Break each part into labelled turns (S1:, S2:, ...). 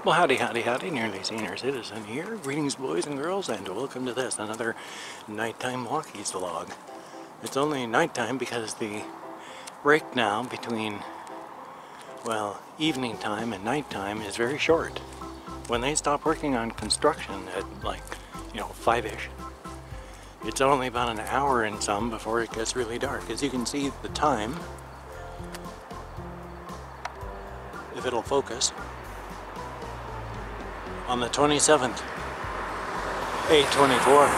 S1: Well, howdy, howdy, howdy, nearly senior citizen here. Greetings, boys and girls, and welcome to this, another nighttime Walkies vlog. It's only nighttime because the break now between, well, evening time and nighttime is very short. When they stop working on construction at like, 5-ish, it's only about an hour and some before it gets really dark. As you can see, the time, if it'll focus, on the 27th, 8:24.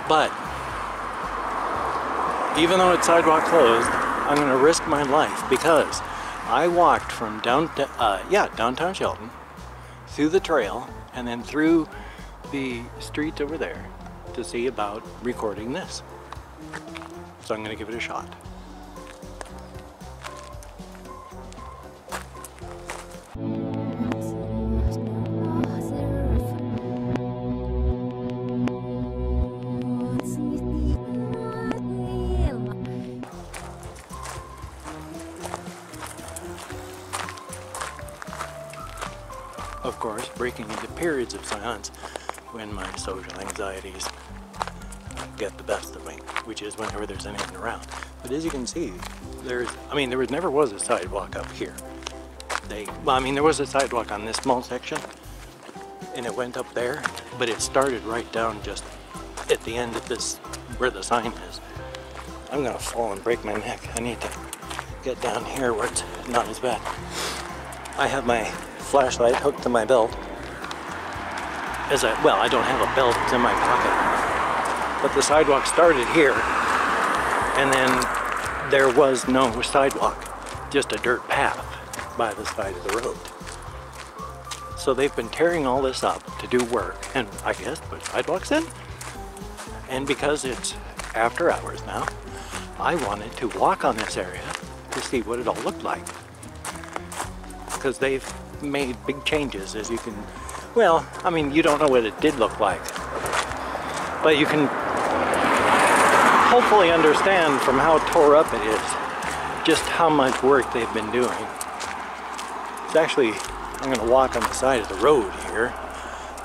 S1: But even though it's sidewalk closed, I'm going to risk my life because I walked from downtown Shelton through the trail and then through the streets over there to see about recording this. So I'm going to give it a shot. Of course, breaking into periods of silence when my social anxieties get the best of me, which is whenever there's anyone around. But as you can see, there never was a sidewalk up here. There was a sidewalk on this small section, and it went up there, but it started right down just at the end of this, where the sign is. I'm gonna fall and break my neck. I need to get down here where it's not as bad. I have my flashlight hooked to my belt. I don't have a belt, it's in my pocket. But the sidewalk started here, and then there was no sidewalk, just a dirt path by the side of the road. So they've been tearing all this up to do work, and I guess put sidewalks in. And because it's after hours now, I wanted to walk on this area to see what it all looked like. Because they've made big changes, as you can, you don't know what it did look like, but you can hopefully understand from how tore up it is just how much work they've been doing. It's actually, I'm going to walk on the side of the road here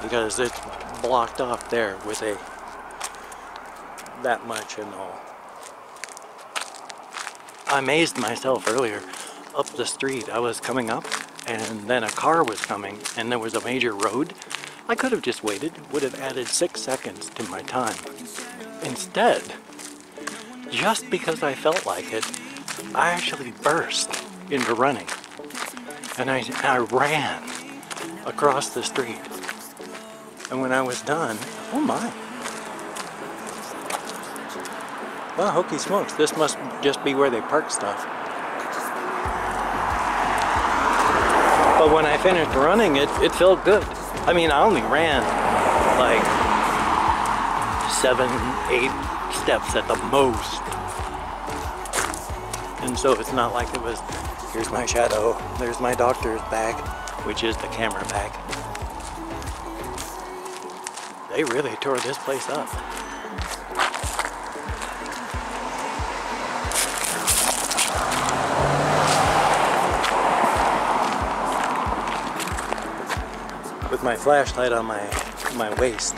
S1: because it's blocked off there with that much and all. I amazed myself earlier. Up the street, I was coming up, and then a car was coming, and there was a major road. I could have just waited, would have added 6 seconds to my time. Instead, just because I felt like it, I actually burst into running. And I ran across the street. And when I was done, oh my. Well, hokey smokes, this must just be where they park stuff. But when I finished running, it felt good. I only ran like 7, 8 steps at the most. And so it's not like it was, here's my shadow, there's my doctor's bag, which is the camera bag. They really tore this place up. With my flashlight on my waist,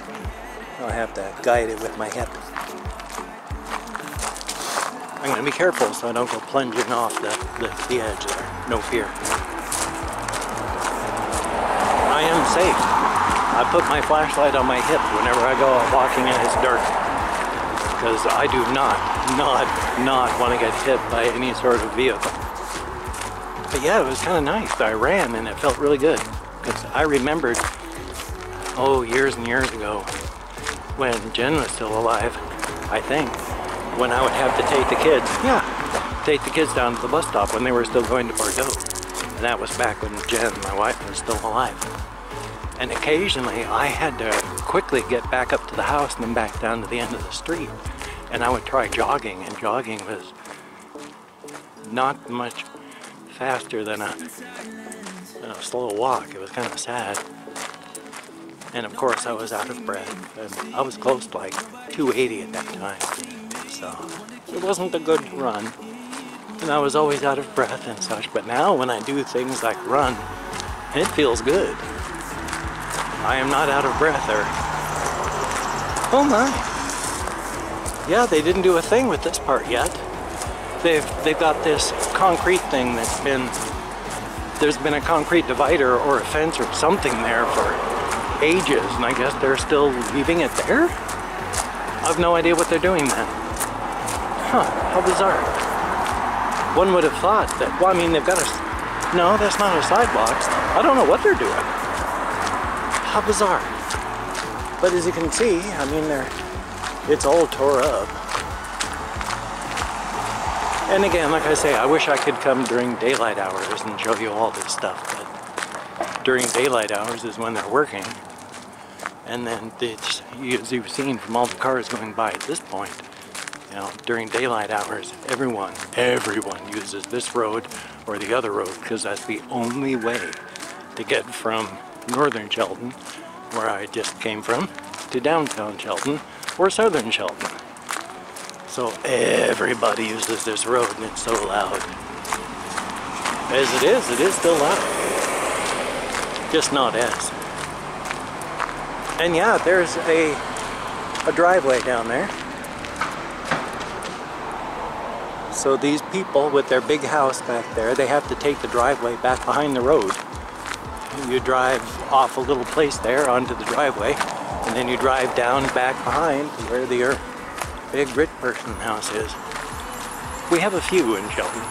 S1: I'll have to guide it with my hip. I'm going to be careful so I don't go plunging off the edge there. No fear. I am safe. I put my flashlight on my hip whenever I go out walking and it's dark, because I do not want to get hit by any sort of vehicle. But yeah, it was kind of nice. I ran and it felt really good. Because I remembered, years and years ago, when Jen was still alive, I think, when I would have to take the kids down to the bus stop when they were still going to Bordeaux. And that was back when Jen, my wife, was still alive. And occasionally I had to quickly get back up to the house and then back down to the end of the street. And I would try jogging, and jogging was not much faster than a slow walk. It was kind of sad. And of course I was out of breath, and I was close to like 280 at that time. So it wasn't a good run. And I was always out of breath and such, but now when I do things like run, It feels good. I am not out of breath there. Oh my. Yeah, they didn't do a thing with this part yet. They've got this concrete thing there's been a concrete divider or a fence or something there for ages, and I guess they're still leaving it there? I have no idea what they're doing then. Huh, how bizarre. One would have thought that, well, I mean, they've got a, no, that's not a sidewalk. I don't know what they're doing. How bizarre. But as you can see, I mean, it's all tore up. And again, like I say, I wish I could come during daylight hours and show you all this stuff, but during daylight hours is when they're working. And then it's, as you've seen from all the cars going by at this point, you know, during daylight hours, everyone uses this road or the other road, because that's the only way to get from northern Shelton, where I just came from, to downtown Shelton or southern Shelton. So everybody uses this road, and it's so loud. As it is still loud. Just not as. And yeah, there's a driveway down there. So these people with their big house back there, they have to take the driveway back behind the road. You drive off a little place there onto the driveway, and then you drive down back behind to where your big rich person house is. We have a few in Shelton.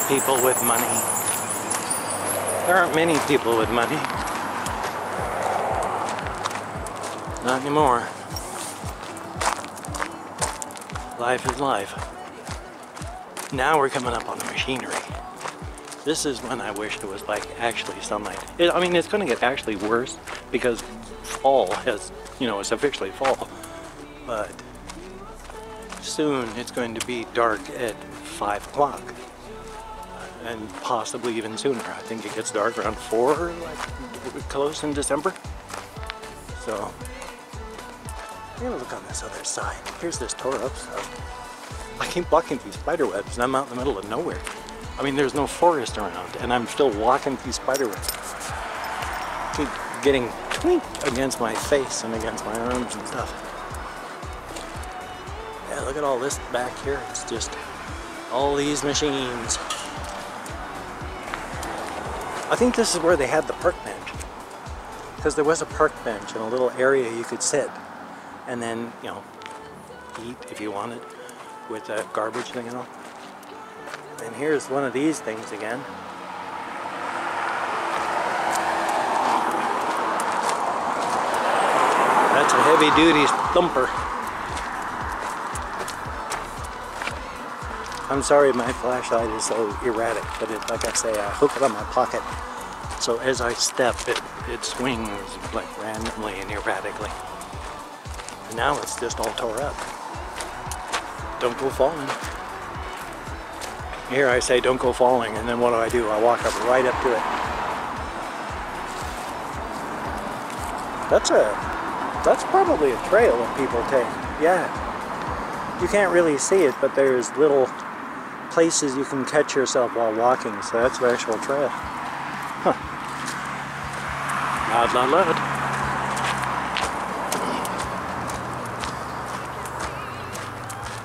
S1: People with money. There aren't many people with money. Not anymore. Life is life. Now we're coming up on the machinery. This is when I wish there was like actually sunlight. I mean, it's going to get actually worse because fall has, you know, it's officially fall. But soon it's going to be dark at 5 o'clock. And possibly even sooner. I think it gets dark around 4, like close in December. So, I'm gonna look on this other side. Here's this tore up stuff. I keep walking through spider webs and I'm out in the middle of nowhere. I mean, there's no forest around and I'm still walking through spider webs. Keep getting twinked against my face and against my arms and stuff. Yeah, look at all this back here. It's just all these machines. I think this is where they had the park bench, because there was a park bench and a little area you could sit and then, you know, eat if you wanted with that garbage thing and all. And here's one of these things again. That's a heavy-duty thumper. I'm sorry my flashlight is so erratic, but it, like I say, I hook it on my pocket. So as I step, it swings like randomly and erratically. And now it's just all tore up. Don't go falling. Here I say don't go falling, and then what do? I walk up right up to it. That's probably a trail that people take. Yeah. You can't really see it, but there's little places you can catch yourself while walking, so that's the actual trail. Huh. Loud, loud, loud.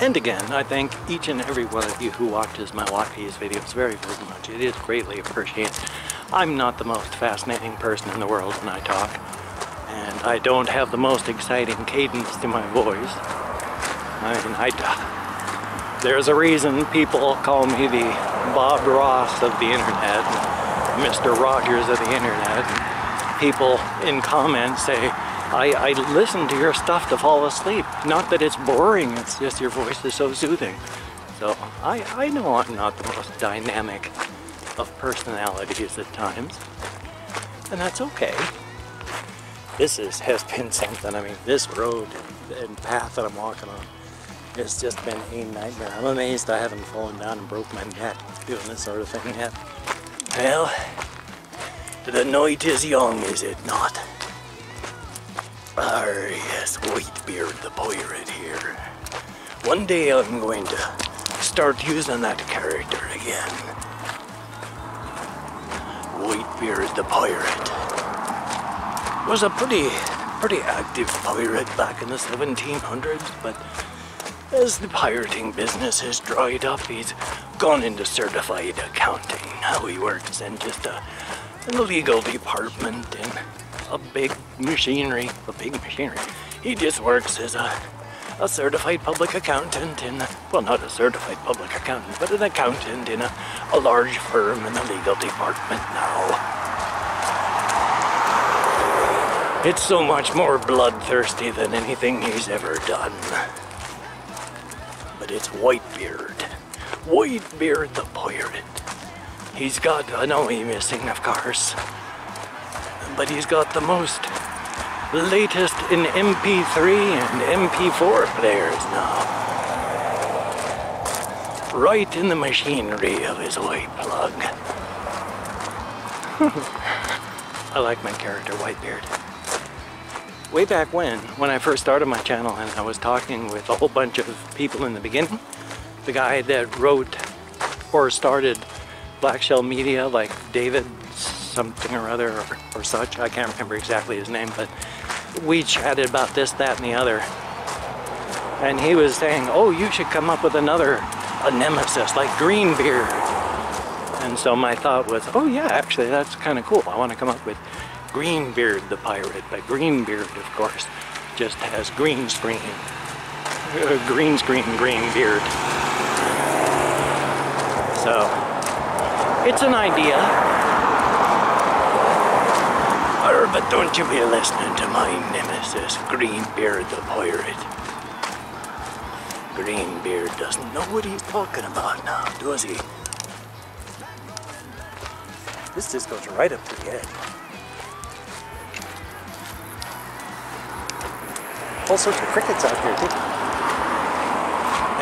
S1: And again, I thank each and every one of you who watches my Walkies videos very, very much. It is greatly appreciated. I'm not the most fascinating person in the world when I talk, and I don't have the most exciting cadence to my voice. I mean, there's a reason people call me the Bob Ross of the internet, Mr. Rogers of the internet. People in comments say, I listen to your stuff to fall asleep. Not that it's boring, it's just your voice is so soothing. So I know I'm not the most dynamic of personalities at times, and that's okay. This has been something. I mean, this road and path that I'm walking on, it's just been a nightmare. I'm amazed I haven't fallen down and broke my neck doing this sort of thing yet. Well, the night is young, is it not? Yes, Whitebeard the pirate here. One day I'm going to start using that character again. Whitebeard the pirate was a pretty active pirate back in the 1700s, but as the pirating business has dried up, he's gone into certified accounting. How he works in just a legal department in a big machinery. He just works as a certified public accountant in, well, not a certified public accountant, but an accountant in a large firm in the legal department now. It's so much more bloodthirsty than anything he's ever done. But it's Whitebeard. Whitebeard the pirate. He's got, I know he's missing, of course, but he's got the most latest in MP3 and MP4 players now. Right in the machinery of his eye plug. I like my character, Whitebeard. Way back when I first started my channel and I was talking with a whole bunch of people in the beginning, the guy that wrote or started Black Shell Media, like David something or other or such, I can't remember exactly his name, but we chatted about this, that, and the other. And he was saying, oh, you should come up with a nemesis like Greenbeard. And so my thought was, oh yeah, actually that's kind of cool. I want to come up with Greenbeard the pirate, but Greenbeard, of course, just has green screen. Greenbeard. So, it's an idea. But don't you be listening to my nemesis, Greenbeard the pirate. Greenbeard doesn't know what he's talking about now, does he? This just goes right up to the edge. All sorts of crickets out here too.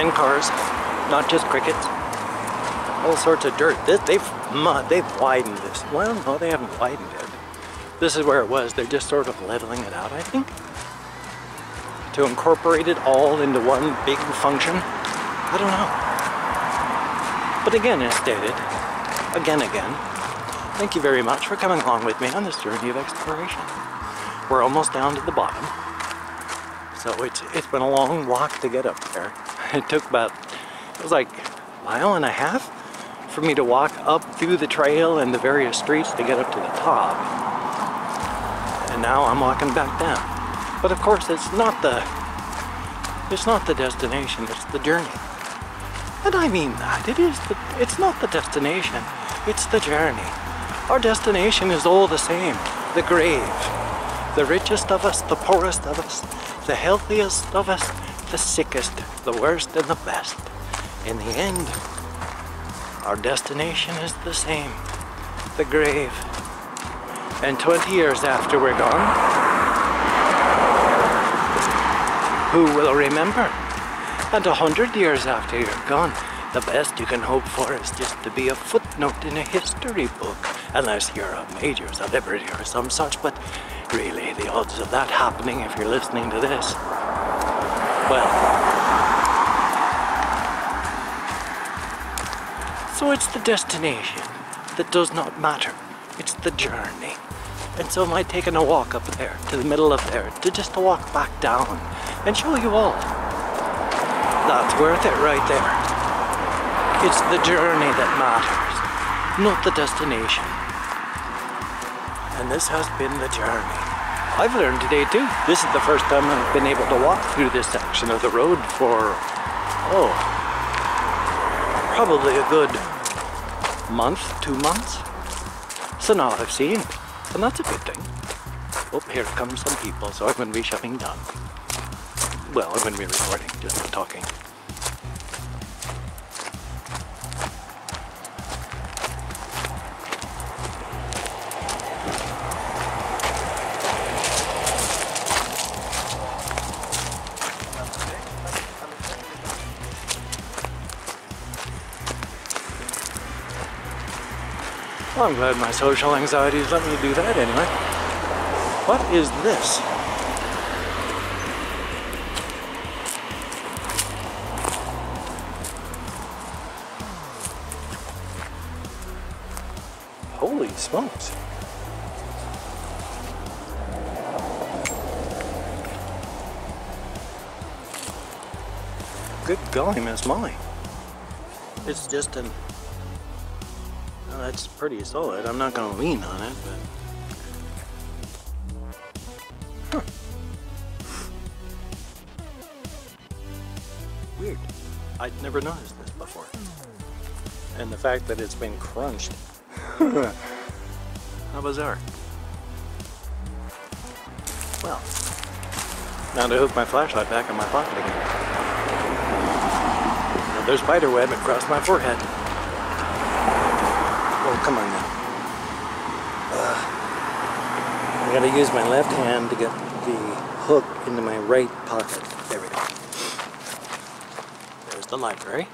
S1: And cars, not just crickets. All sorts of dirt. They've widened this. Well, no, they haven't widened it. This is where it was. They're just sort of leveling it out, I think, to incorporate it all into one big function. I don't know. But again, as stated, again, thank you very much for coming along with me on this journey of exploration. We're almost down to the bottom. So it's been a long walk to get up there. It took it was like a mile and a half for me to walk up through the trail and the various streets to get up to the top. And now I'm walking back down. But of course it's not the destination, it's the journey. And I mean that. It's not the destination, it's the journey. Our destination is all the same. The grave. The richest of us, the poorest of us, the healthiest of us, the sickest, the worst and the best. In the end, our destination is the same. The grave. And 20 years after we're gone, who will remember? And 100 years after you're gone, the best you can hope for is just to be a footnote in a history book, unless you're a major celebrity or some such, but really, the odds of that happening if you're listening to this, well. So it's the destination that does not matter. It's the journey. And so am I taking a walk up there, to the middle of there, to just to walk back down and show you all. That's worth it right there. It's the journey that matters, not the destination. And this has been the journey. I've learned today too. This is the first time I've been able to walk through this section of the road for, probably a good month, 2 months. So now I've seen, and that's a good thing. Oh, here come some people, so I'm going to be shutting down. Well, I'm going to be recording, just not talking. Well, I'm glad my social anxieties let me do that anyway. What is this? Holy smokes. Good golly, Miss Molly. It's just an... Well, that's pretty solid. I'm not going to lean on it, but... Huh. Weird. I'd never noticed this before. And the fact that it's been crunched. How bizarre. Well, now to hook my flashlight back in my pocket again. Another spider web across my forehead. Oh, come on now. I gotta use my left hand to get the hook into my right pocket. There we go. There's the library.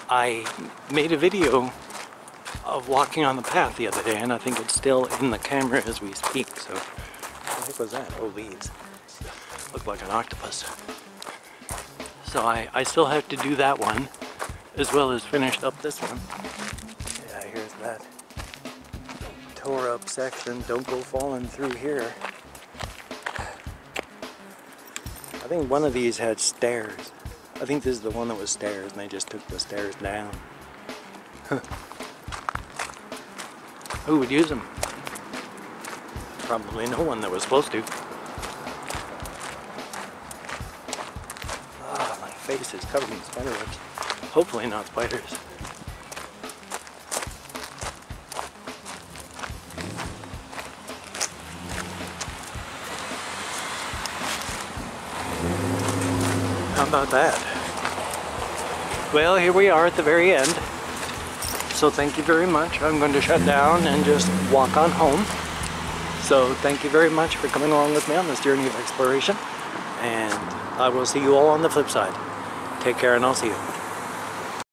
S1: I made a video of walking on the path the other day, and I think it's still in the camera as we speak, so what was that? Oh, leaves. Looked like an octopus. So I still have to do that one, as well as finish up this one. Yeah, here's that tore up section. Don't go falling through here. I think one of these had stairs. I think this is the one that was stairs, and they just took the stairs down. Who would use them? Probably no one that was supposed to. Ah, my face is covered in spider webs. Hopefully not spiders. How about that? Well, here we are at the very end. So thank you very much. I'm going to shut down and just walk on home. So thank you very much for coming along with me on this journey of exploration. And I will see you all on the flip side. Take care, and I'll see you.